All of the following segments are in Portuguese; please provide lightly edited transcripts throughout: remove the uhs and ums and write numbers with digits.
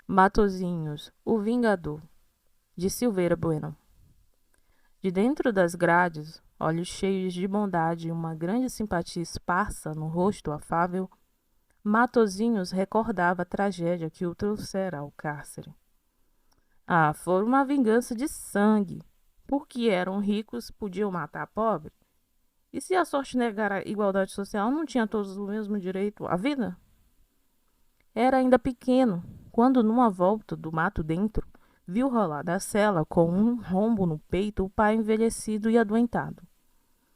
Matozinhos, o Vingador, de Silveira Bueno. De dentro das grades, olhos cheios de bondade e uma grande simpatia esparsa no rosto afável, Matozinhos recordava a tragédia que o trouxera ao cárcere. Foi uma vingança de sangue. Porque eram ricos, podiam matar pobre? E se a sorte negar a igualdade social, não tinha todos o mesmo direito à vida? Era ainda pequeno, quando numa volta do mato dentro, viu rolar da cela com um rombo no peito o pai envelhecido e adoentado.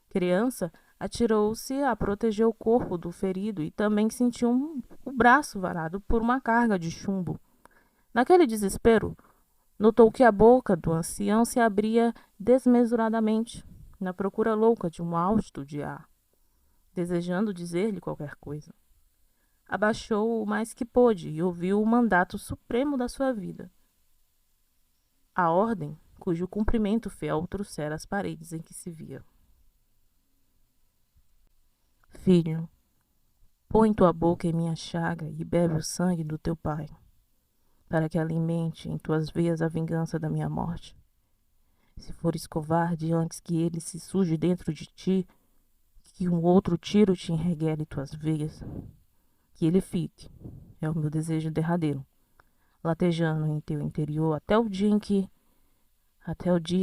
Criança, atirou-se a proteger o corpo do ferido e também sentiu o braço varado por uma carga de chumbo. Naquele desespero, notou que a boca do ancião se abria desmesuradamente, na procura louca de um hausto de ar, desejando dizer-lhe qualquer coisa. Abaixou o mais que pôde e ouviu o mandato supremo da sua vida. A ordem cujo cumprimento fiel trouxera as paredes em que se via. Filho, põe tua boca em minha chaga e bebe o sangue do teu pai, para que alimente em tuas veias a vingança da minha morte. Se fores covarde antes que ele se suje dentro de ti, que um outro tiro te enreguele tuas veias, que ele fique, é o meu desejo derradeiro, latejando em teu interior até o dia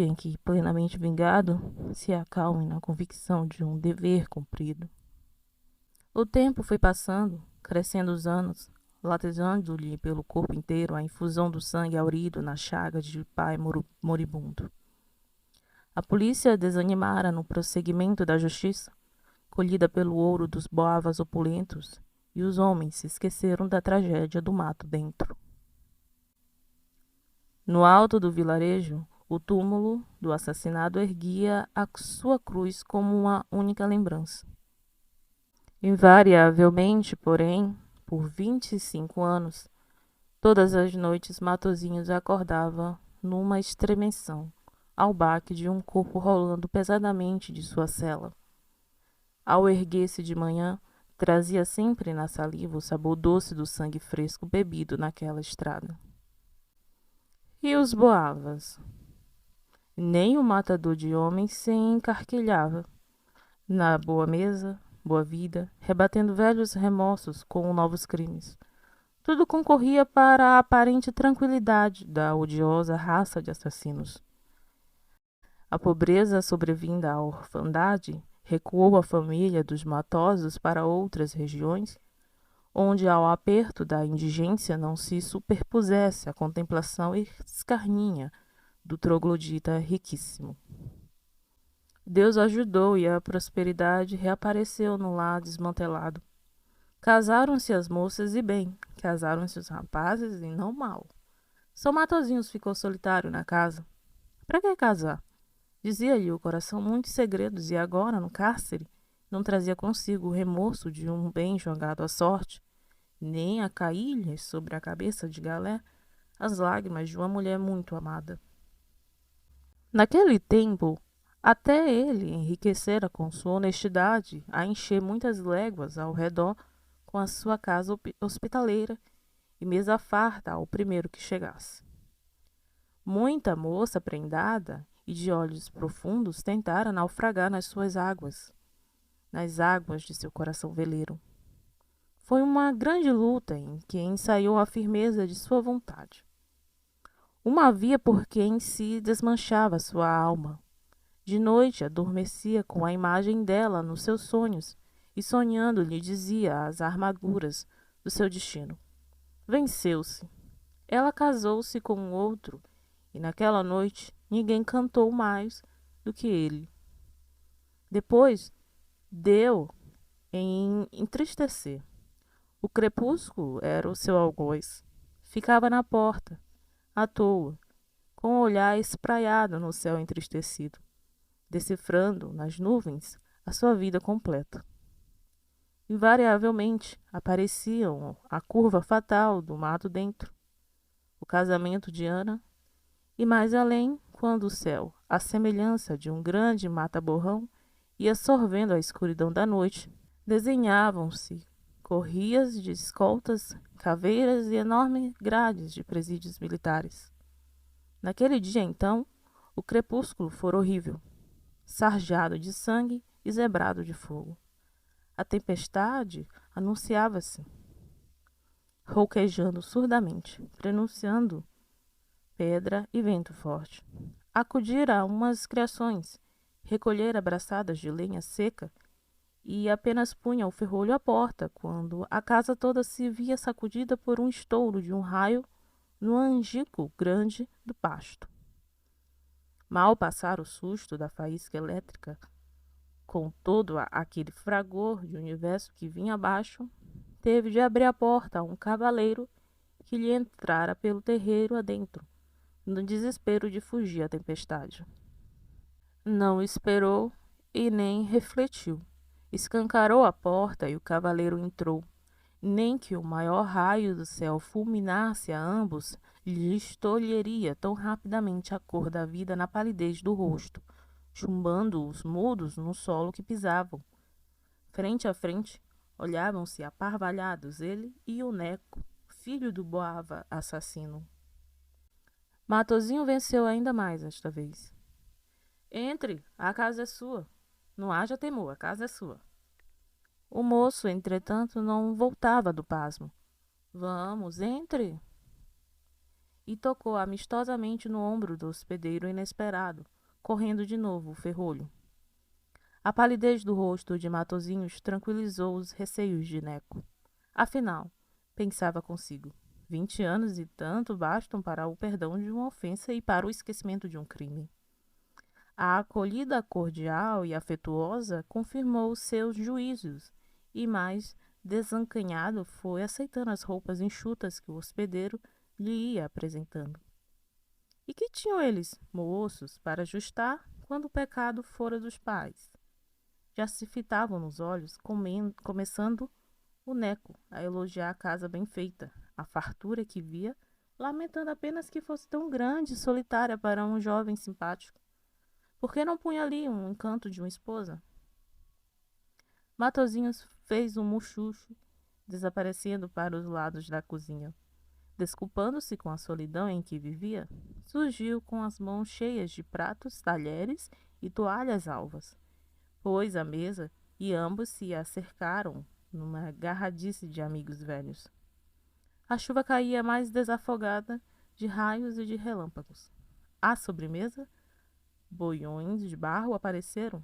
em que, plenamente vingado, se acalme na convicção de um dever cumprido. O tempo foi passando, crescendo os anos, latejando-lhe pelo corpo inteiro a infusão do sangue aurido na chaga de pai moribundo. A polícia desanimara no prosseguimento da justiça, colhida pelo ouro dos boavas opulentos, e os homens se esqueceram da tragédia do mato dentro. No alto do vilarejo, o túmulo do assassinado erguia a sua cruz como uma única lembrança. Invariavelmente, porém, por 25 anos, todas as noites Matozinhos acordava numa estremeção ao baque de um corpo rolando pesadamente de sua cela. Ao erguer-se de manhã, trazia sempre na saliva o sabor doce do sangue fresco bebido naquela estrada. E os boavas? Nem o matador de homens se encarquilhava na boa mesa, boa vida, rebatendo velhos remorsos com novos crimes. Tudo concorria para a aparente tranquilidade da odiosa raça de assassinos. A pobreza sobrevinda à orfandade recuou a família dos matosos para outras regiões, onde ao aperto da indigência não se superpusesse a contemplação escarninha do troglodita riquíssimo. Deus ajudou e a prosperidade reapareceu no lar desmantelado. Casaram-se as moças e bem, casaram-se os rapazes e não mal. São Matozinhos ficou solitário na casa. Para que casar? Dizia-lhe o coração muitos segredos e agora, no cárcere, não trazia consigo o remorso de um bem jogado à sorte, nem a cair-lhe sobre a cabeça de Galé as lágrimas de uma mulher muito amada. Naquele tempo, até ele enriquecera com sua honestidade a encher muitas léguas ao redor com a sua casa hospitaleira e mesa farta ao primeiro que chegasse. Muita moça prendada e de olhos profundos tentara naufragar nas suas águas, nas águas de seu coração veleiro. Foi uma grande luta em que ensaiou a firmeza de sua vontade. Uma via por quem se desmanchava sua alma. De noite adormecia com a imagem dela nos seus sonhos e sonhando lhe dizia as armaduras do seu destino. Venceu-se. Ela casou-se com um outro e naquela noite ninguém cantou mais do que ele. Depois deu em entristecer. O crepúsculo era o seu algoz. Ficava na porta, à toa, com o olhar espraiado no céu entristecido, decifrando nas nuvens a sua vida completa. Invariavelmente apareciam a curva fatal do mato dentro, o casamento de Ana, e mais além, quando o céu, à semelhança de um grande mata-borrão, ia sorvendo a escuridão da noite, desenhavam-se corrias de escoltas, caveiras e enormes grades de presídios militares. Naquele dia, então, o crepúsculo fora horrível, sarjado de sangue e zebrado de fogo. A tempestade anunciava-se, rouquejando surdamente, prenunciando pedra e vento forte. Acudir a umas criações, recolher abraçadas de lenha seca e apenas punha o ferrolho à porta quando a casa toda se via sacudida por um estouro de um raio no angico grande do pasto. Mal passara o susto da faísca elétrica, com todo aquele fragor de universo que vinha abaixo, teve de abrir a porta a um cavaleiro que lhe entrara pelo terreiro adentro, no desespero de fugir à tempestade. Não esperou e nem refletiu. Escancarou a porta e o cavaleiro entrou. Nem que o maior raio do céu fulminasse a ambos, lhes tolheria tão rapidamente a cor da vida na palidez do rosto, chumbando-os mudos no solo que pisavam. Frente a frente, olhavam-se aparvalhados ele e o Neco, filho do Boava assassino. Matozinho venceu ainda mais esta vez. Entre, a casa é sua. Não haja temor, a casa é sua. O moço, entretanto, não voltava do pasmo. Vamos, entre. E tocou amistosamente no ombro do hospedeiro inesperado, correndo de novo o ferrolho. A palidez do rosto de Matozinhos tranquilizou os receios de Neco. Afinal, pensava consigo, 20 anos e tanto bastam para o perdão de uma ofensa e para o esquecimento de um crime. A acolhida cordial e afetuosa confirmou os seus juízos e, mais desancanhado, foi aceitando as roupas enxutas que o hospedeiro lhe ia apresentando. E que tinham eles, moços, para ajustar quando o pecado fora dos pais? Já se fitavam nos olhos, começando o Neco a elogiar a casa bem feita, a fartura que via, lamentando apenas que fosse tão grande e solitária para um jovem simpático. Por que não punha ali um encanto de uma esposa? Matozinhos fez um muxuxo, desaparecendo para os lados da cozinha. Desculpando-se com a solidão em que vivia, surgiu com as mãos cheias de pratos, talheres e toalhas alvas. Pôs à mesa e ambos se acercaram numa garradice de amigos velhos. A chuva caía mais desafogada de raios e de relâmpagos. À sobremesa, boiões de barro apareceram,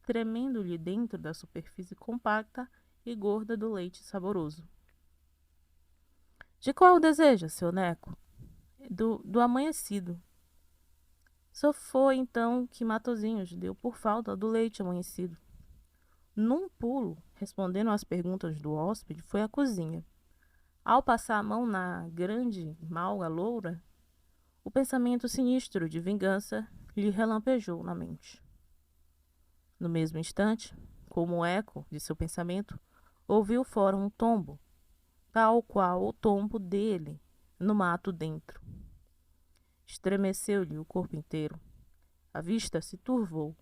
tremendo-lhe dentro da superfície compacta e gorda do leite saboroso. De qual deseja, seu Neco? Do amanhecido. Só foi então que Matozinhos deu por falta do leite amanhecido. Num pulo, respondendo às perguntas do hóspede, foi à cozinha. Ao passar a mão na grande malga loura, o pensamento sinistro de vingança lhe relampejou na mente. No mesmo instante, como eco de seu pensamento, ouviu fora um tombo, tal qual o tombo dele, no mato dentro. Estremeceu-lhe o corpo inteiro. A vista se turvou.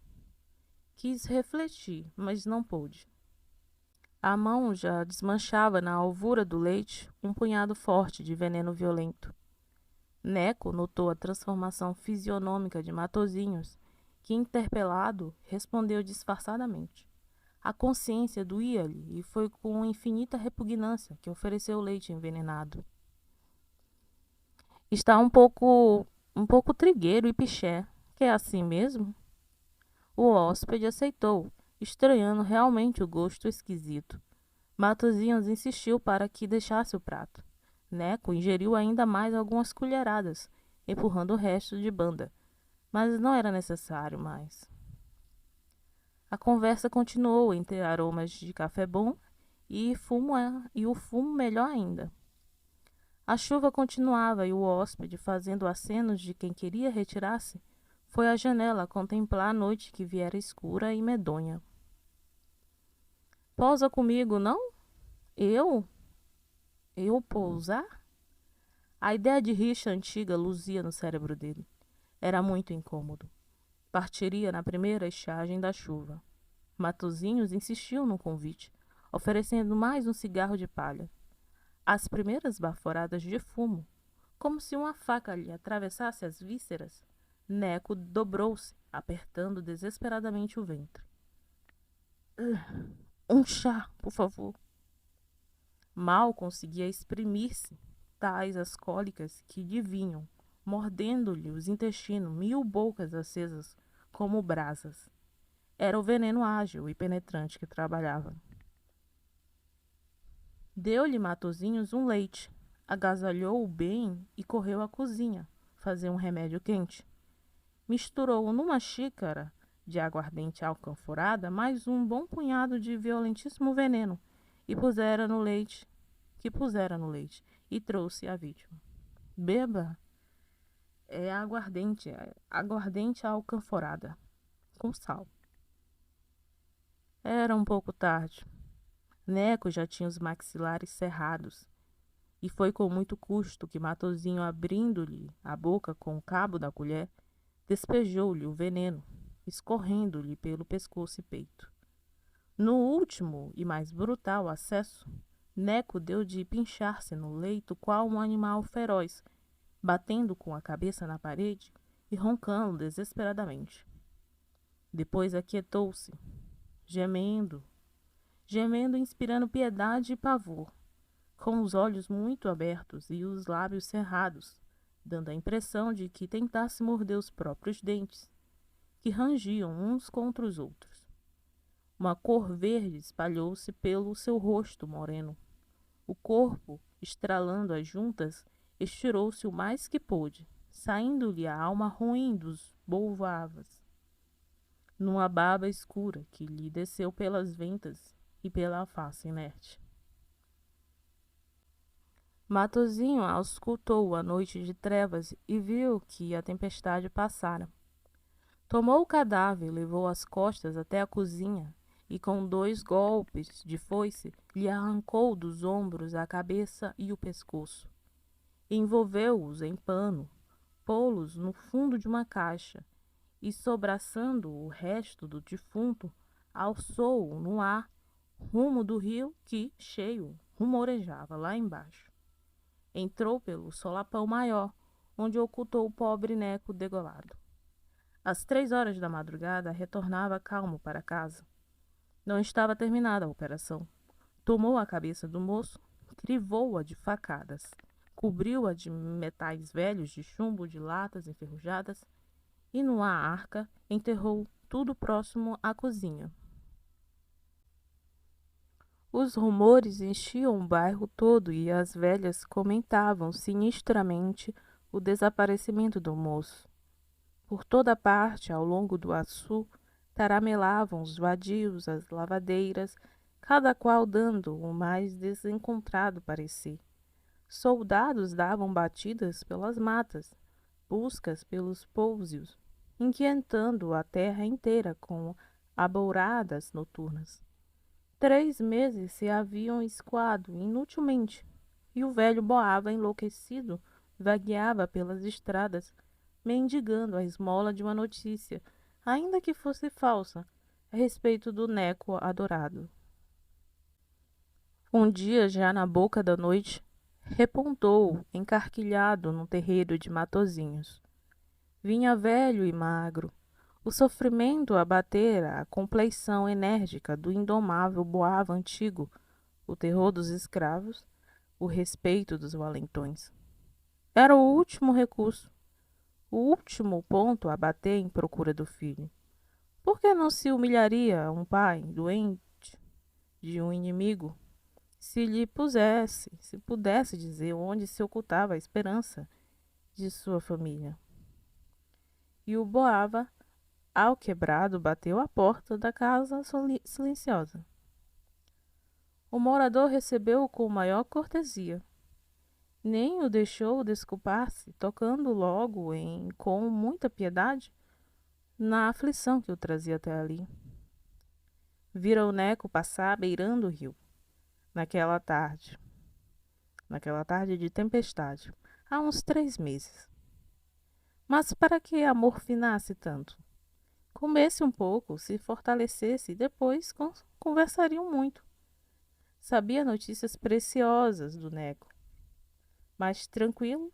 Quis refletir, mas não pôde. A mão já desmanchava na alvura do leite um punhado forte de veneno violento. Neco notou a transformação fisionômica de Matozinhos, que, interpelado, respondeu disfarçadamente. A consciência doía-lhe e foi com infinita repugnância que ofereceu o leite envenenado. Está um pouco trigueiro e piché, que é assim mesmo? O hóspede aceitou, estranhando realmente o gosto esquisito. Matozinhos insistiu para que deixasse o prato. Neco ingeriu ainda mais algumas colheradas, empurrando o resto de banda, mas não era necessário mais. A conversa continuou entre aromas de café bom e o fumo melhor ainda. A chuva continuava e o hóspede, fazendo acenos de quem queria retirar-se, foi à janela contemplar a noite que viera escura e medonha. Pousa comigo, não? Eu? Eu pousar? A ideia de rixa antiga luzia no cérebro dele. Era muito incômodo. Partiria na primeira estiagem da chuva. Matozinhos insistiu no convite, oferecendo mais um cigarro de palha. As primeiras baforadas de fumo, como se uma faca lhe atravessasse as vísceras, Neco dobrou-se, apertando desesperadamente o ventre. Um chá, por favor. Mal conseguia exprimir-se, tais as cólicas que lhe vinham, mordendo-lhe os intestinos 1000 bocas acesas como brasas. Era o veneno ágil e penetrante que trabalhava. Deu-lhe Matozinhos um leite, agasalhou-o bem e correu à cozinha fazer um remédio quente. Misturou numa xícara de aguardente alcanforada mais um bom punhado de violentíssimo veneno e pusera no leite, e trouxe à vítima. Beba, é aguardente alcanforada, com sal. Era um pouco tarde. Neco já tinha os maxilares cerrados, e foi com muito custo que Matozinho, abrindo-lhe a boca com o cabo da colher, despejou-lhe o veneno, escorrendo-lhe pelo pescoço e peito. No último e mais brutal acesso, Neco deu de pinchar-se no leito qual um animal feroz, batendo com a cabeça na parede e roncando desesperadamente. Depois aquietou-se, gemendo, inspirando piedade e pavor, com os olhos muito abertos e os lábios cerrados, dando a impressão de que tentasse morder os próprios dentes, que rangiam uns contra os outros. Uma cor verde espalhou-se pelo seu rosto moreno. O corpo, estralando as juntas, estirou-se o mais que pôde, saindo-lhe a alma ruim dos bolvavas, numa baba escura que lhe desceu pelas ventas e pela face inerte. Matozinho auscultou a noite de trevas e viu que a tempestade passara. Tomou o cadáver, levou às costas até a cozinha e, com 2 golpes de foice, lhe arrancou dos ombros a cabeça e o pescoço. Envolveu-os em pano, pô-los no fundo de uma caixa e, sobraçando o resto do defunto, alçou-o no ar, rumo do rio que, cheio, rumorejava lá embaixo. Entrou pelo solapão maior, onde ocultou o pobre Neco degolado. Às 3 horas da madrugada, retornava calmo para casa. Não estava terminada a operação. Tomou a cabeça do moço, crivou-a de facadas, cobriu-a de metais velhos, de chumbo, de latas enferrujadas, e numa arca enterrou tudo próximo à cozinha. Os rumores enchiam o bairro todo e as velhas comentavam sinistramente o desaparecimento do moço. Por toda parte, ao longo do açu, taramelavam os vadios, as lavadeiras, cada qual dando o mais desencontrado parecer. Soldados davam batidas pelas matas, buscas pelos pousios, inquietando a terra inteira com abouradas noturnas. 3 meses se haviam escoado inutilmente, e o velho Boava, enlouquecido, vagueava pelas estradas, mendigando a esmola de uma notícia, ainda que fosse falsa, a respeito do Neco adorado. Um dia, já na boca da noite, repontou, encarquilhado num terreiro de Matozinhos. Vinha velho e magro. O sofrimento abatera a compleição enérgica do indomável Boava antigo, o terror dos escravos, o respeito dos valentões. Era o último recurso, o último ponto a bater em procura do filho. Por que não se humilharia um pai doente de um inimigo, se pudesse dizer onde se ocultava a esperança de sua família? E o Boava, alquebrado, bateu à porta da casa silenciosa. O morador recebeu-o com maior cortesia. Nem o deixou desculpar-se, tocando logo com muita piedade na aflição que o trazia até ali. Vira o Neco passar beirando o rio, naquela tarde de tempestade, há uns 3 meses. Mas para que amorfinasse tanto? Comesse um pouco, se fortalecesse e depois conversariam muito. Sabia notícias preciosas do Neco, mas tranquilo,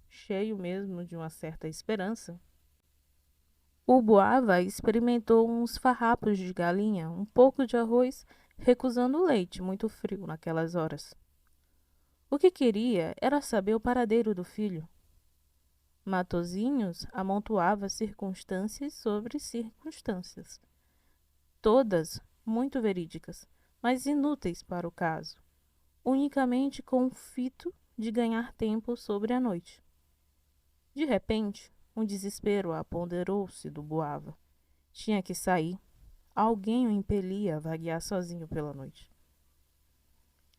cheio mesmo de uma certa esperança. O Boava experimentou uns farrapos de galinha, um pouco de arroz, recusando o leite, muito frio naquelas horas. O que queria era saber o paradeiro do filho. Matozinhos amontoava circunstâncias sobre circunstâncias, todas muito verídicas, mas inúteis para o caso, unicamente com o fito de ganhar tempo sobre a noite. De repente, um desespero apoderou-se do Boava. Tinha que sair. Alguém o impelia a vaguear sozinho pela noite.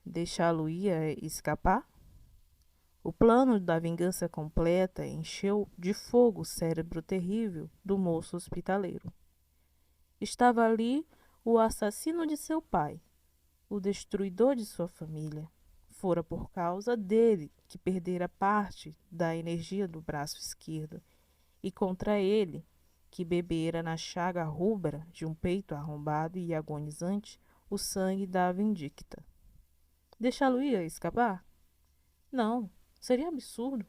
Deixá-lo ia escapar? O plano da vingança completa encheu de fogo o cérebro terrível do moço hospitaleiro. Estava ali o assassino de seu pai, o destruidor de sua família. Fora por causa dele que perdera parte da energia do braço esquerdo, e contra ele, que bebera na chaga rubra de um peito arrombado e agonizante o sangue da vindicta. Deixá-lo ir escapar? Não, seria absurdo.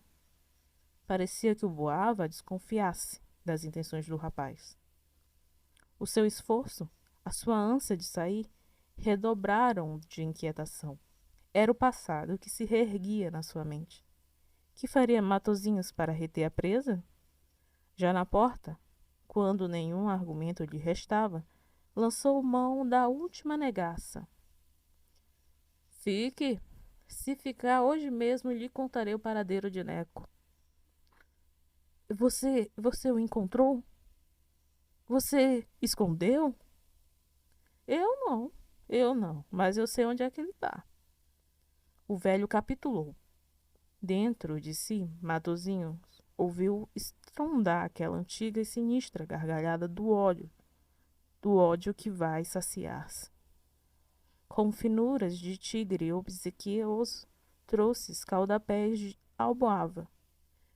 Parecia que o Boava desconfiasse das intenções do rapaz. O seu esforço, a sua ânsia de sair, redobraram de inquietação. Era o passado que se reerguia na sua mente. Que faria Matozinhos para reter a presa? Já na porta, quando nenhum argumento lhe restava, lançou mão da última negaça. Fique. Se ficar hoje mesmo, lhe contarei o paradeiro de Neco. Você o encontrou? Você escondeu? Eu não, eu não, mas eu sei onde é que ele está. O velho capitulou. Dentro de si, Matozinho ouviu estrondar aquela antiga e sinistra gargalhada do ódio que vai saciar-se. Com finuras de tigre obsequioso, trouxe escaldapés de alboava.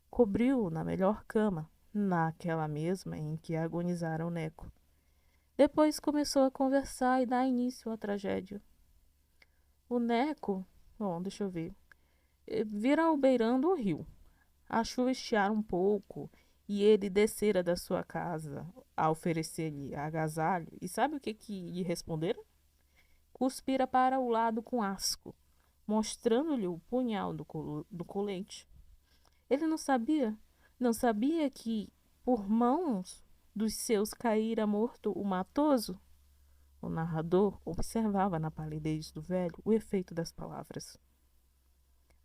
Cobriu-o na melhor cama, naquela mesma em que agonizaram Neco. Depois começou a conversar e dar início à tragédia. O Neco, bom, deixa eu ver, vira ao beirão do rio. A chuva estiara um pouco e ele descera da sua casa a oferecer-lhe agasalho. E sabe o que lhe responderam? Cuspira para o lado com asco, mostrando-lhe o punhal do colete. Ele não sabia que por mãos dos seus caíra morto o Matoso? O narrador observava na palidez do velho o efeito das palavras.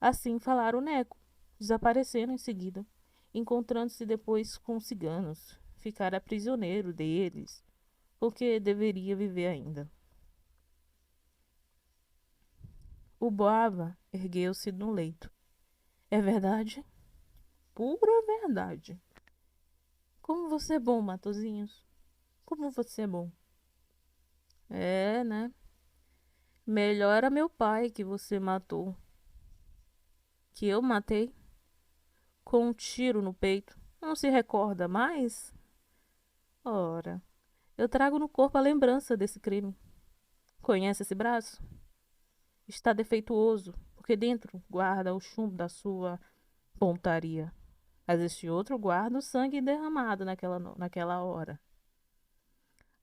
Assim falara o Neco, desaparecendo em seguida, encontrando-se depois com os ciganos. Ficara prisioneiro deles, porque deveria viver ainda. O Boava ergueu-se no leito. É verdade? Pura verdade. Como você é bom, Matozinhos. Como você é bom. É, né? Melhor era meu pai que você matou. Que eu matei? Com um tiro no peito. Não se recorda mais? Ora, eu trago no corpo a lembrança desse crime. Conhece esse braço? Está defeituoso, porque dentro guarda o chumbo da sua pontaria. Mas este outro guarda o sangue derramado naquela hora.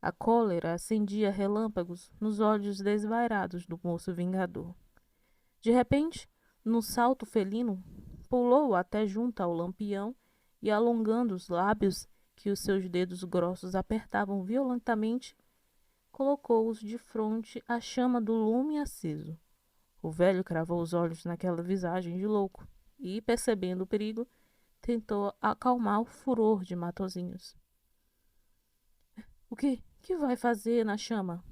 A cólera acendia relâmpagos nos olhos desvairados do moço vingador. De repente, num salto felino, pulou até junto ao lampião e, alongando os lábios que os seus dedos grossos apertavam violentamente, colocou-os de fronte à chama do lume aceso. O velho cravou os olhos naquela visagem de louco e, percebendo o perigo, tentou acalmar o furor de Matozinhos. O que vai fazer na chama?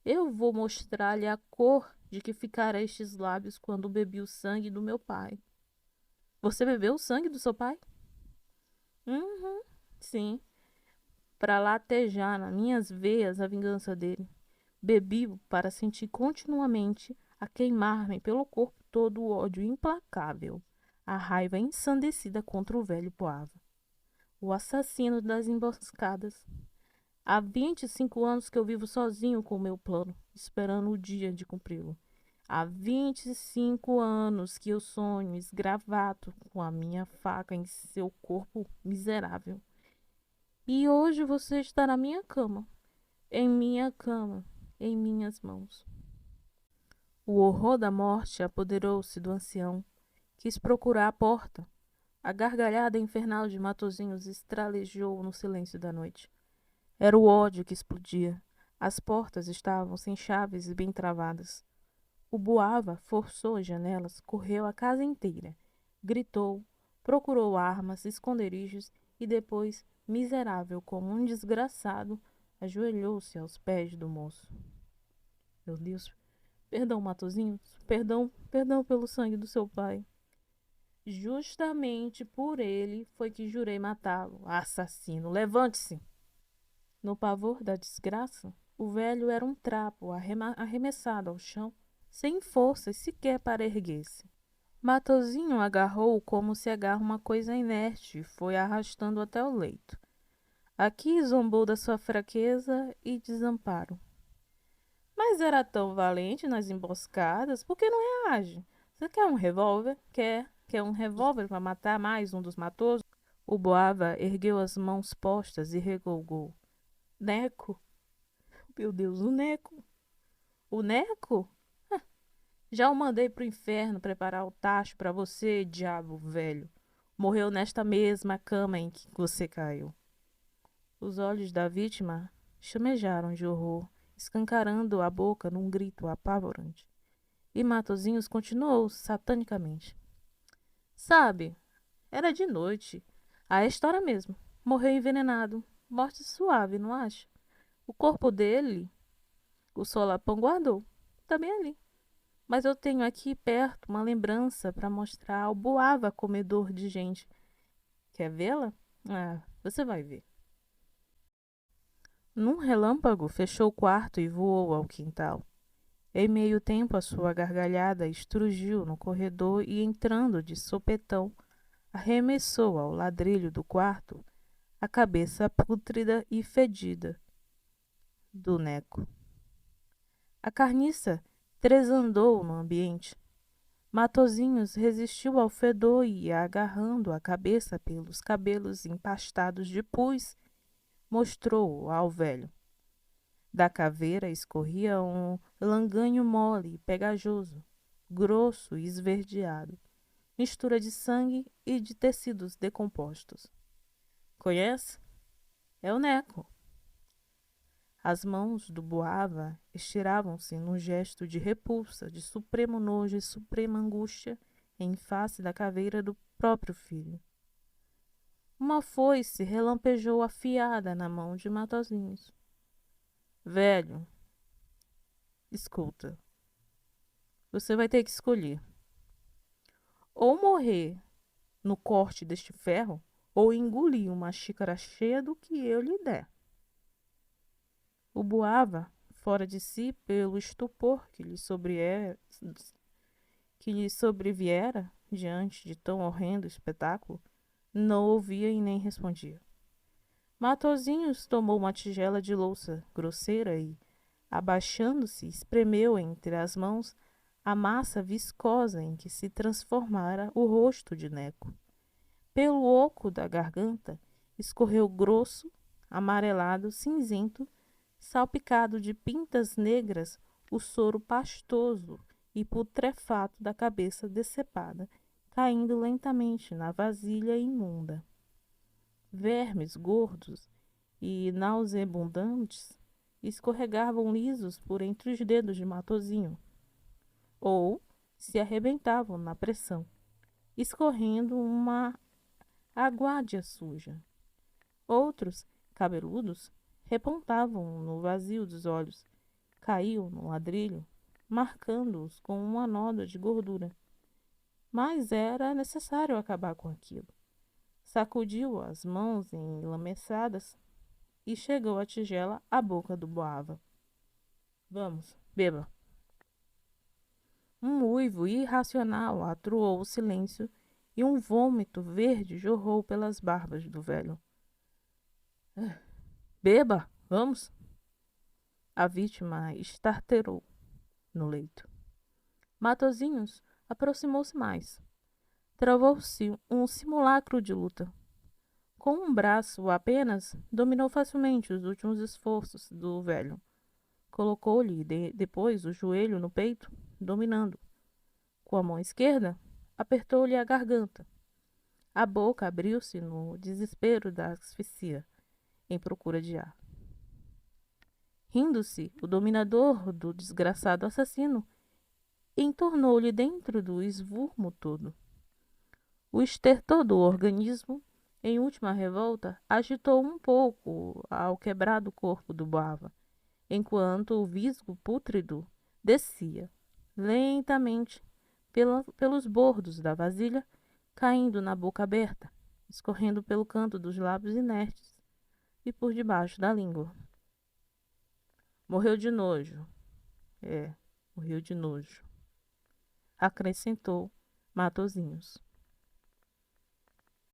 Eu vou mostrar-lhe a cor de que ficaram estes lábios quando bebi o sangue do meu pai. Você bebeu o sangue do seu pai? Uhum, sim. Para latejar nas minhas veias a vingança dele. Bebi-o para sentir continuamente a queimar-me pelo corpo todo o ódio implacável, a raiva ensandecida contra o velho Poava, o assassino das emboscadas. Há 25 anos que eu vivo sozinho com o meu plano, esperando o dia de cumpri-lo. Há 25 anos que eu sonho esgravado com a minha faca em seu corpo miserável. E hoje você está na minha cama, em minhas mãos. O horror da morte apoderou-se do ancião. Quis procurar a porta. A gargalhada infernal de Matozinhos estralejou no silêncio da noite. Era o ódio que explodia. As portas estavam sem chaves e bem travadas. O Boava forçou as janelas, correu a casa inteira, gritou, procurou armas, esconderijos e depois, miserável como um desgraçado, ajoelhou-se aos pés do moço. Meu Deus, perdão, Matozinhos, perdão pelo sangue do seu pai. Justamente por ele foi que jurei matá-lo. Assassino, levante-se! No pavor da desgraça, o velho era um trapo arremessado ao chão, sem forças sequer para erguer-se. Matozinho agarrou-o como se agarra uma coisa inerte e foi arrastando até o leito. Aqui zombou da sua fraqueza e desamparo. Mas era tão valente nas emboscadas, por que não reage? Você quer um revólver? Quer um revólver para matar mais um dos matosos? O Boava ergueu as mãos postas e regolgou. Neco? Meu Deus, o Neco! O Neco? Já o mandei pro inferno preparar o tacho para você, diabo velho. Morreu nesta mesma cama em que você caiu. Os olhos da vítima chamejaram de horror, escancarando a boca num grito apavorante. E Matozinhos continuou satanicamente. Sabe, era de noite. A história mesmo. Morreu envenenado. Morte suave, não acha? O corpo dele, o solapão guardou. Tá bem ali. Mas eu tenho aqui perto uma lembrança para mostrar ao Boava comedor de gente. Quer vê-la? Ah, você vai ver. Num relâmpago, fechou o quarto e voou ao quintal. Em meio tempo, a sua gargalhada estrugiu no corredor e, entrando de sopetão, arremessou ao ladrilho do quarto a cabeça pútrida e fedida do Neco. A carniça tresandou no ambiente. Matozinhos resistiu ao fedor e, agarrando a cabeça pelos cabelos empastados de pus, mostrou-o ao velho. Da caveira escorria um langanho mole e pegajoso, grosso e esverdeado, mistura de sangue e de tecidos decompostos. Conhece? É o Neco. As mãos do Boava estiravam-se num gesto de repulsa, de supremo nojo e suprema angústia em face da caveira do próprio filho. Uma foice relampejou afiada na mão de Matozinhos. Velho, escuta, você vai ter que escolher. Ou morrer no corte deste ferro, ou engolir uma xícara cheia do que eu lhe der. O Boava, fora de si pelo estupor que lhe sobreviera diante de tão horrendo espetáculo, não ouvia e nem respondia. Matozinhos tomou uma tigela de louça grosseira e, abaixando-se, espremeu entre as mãos a massa viscosa em que se transformara o rosto de Neco. Pelo oco da garganta escorreu grosso, amarelado, cinzento, salpicado de pintas negras, o soro pastoso e putrefato da cabeça decepada, caindo lentamente na vasilha imunda. Vermes gordos e nauseabundantes escorregavam lisos por entre os dedos de Matozinho, ou se arrebentavam na pressão, escorrendo uma aguádia suja. Outros, cabeludos, repontavam no vazio dos olhos, caíam no ladrilho, marcando-os com uma nódoa de gordura. Mas era necessário acabar com aquilo. Sacudiu as mãos enlameçadas e chegou a tigela à boca do Boava. Vamos, beba. Um uivo irracional atroou o silêncio e um vômito verde jorrou pelas barbas do velho. Beba, vamos. A vítima estarterou no leito. Matozinhos aproximou-se mais. Travou-se um simulacro de luta. Com um braço apenas, dominou facilmente os últimos esforços do velho. Colocou-lhe depois o joelho no peito, dominando. Com a mão esquerda, apertou-lhe a garganta. A boca abriu-se no desespero da asfixia, em procura de ar. Rindo-se, o dominador do desgraçado assassino entornou-lhe dentro do esvurmo todo. O estertor do organismo, em última revolta, agitou um pouco ao quebrado corpo do Bava, enquanto o visgo pútrido descia, lentamente, pelos bordos da vasilha, caindo na boca aberta, escorrendo pelo canto dos lábios inertes e por debaixo da língua. Morreu de nojo. Morreu de nojo, acrescentou Matozinhos.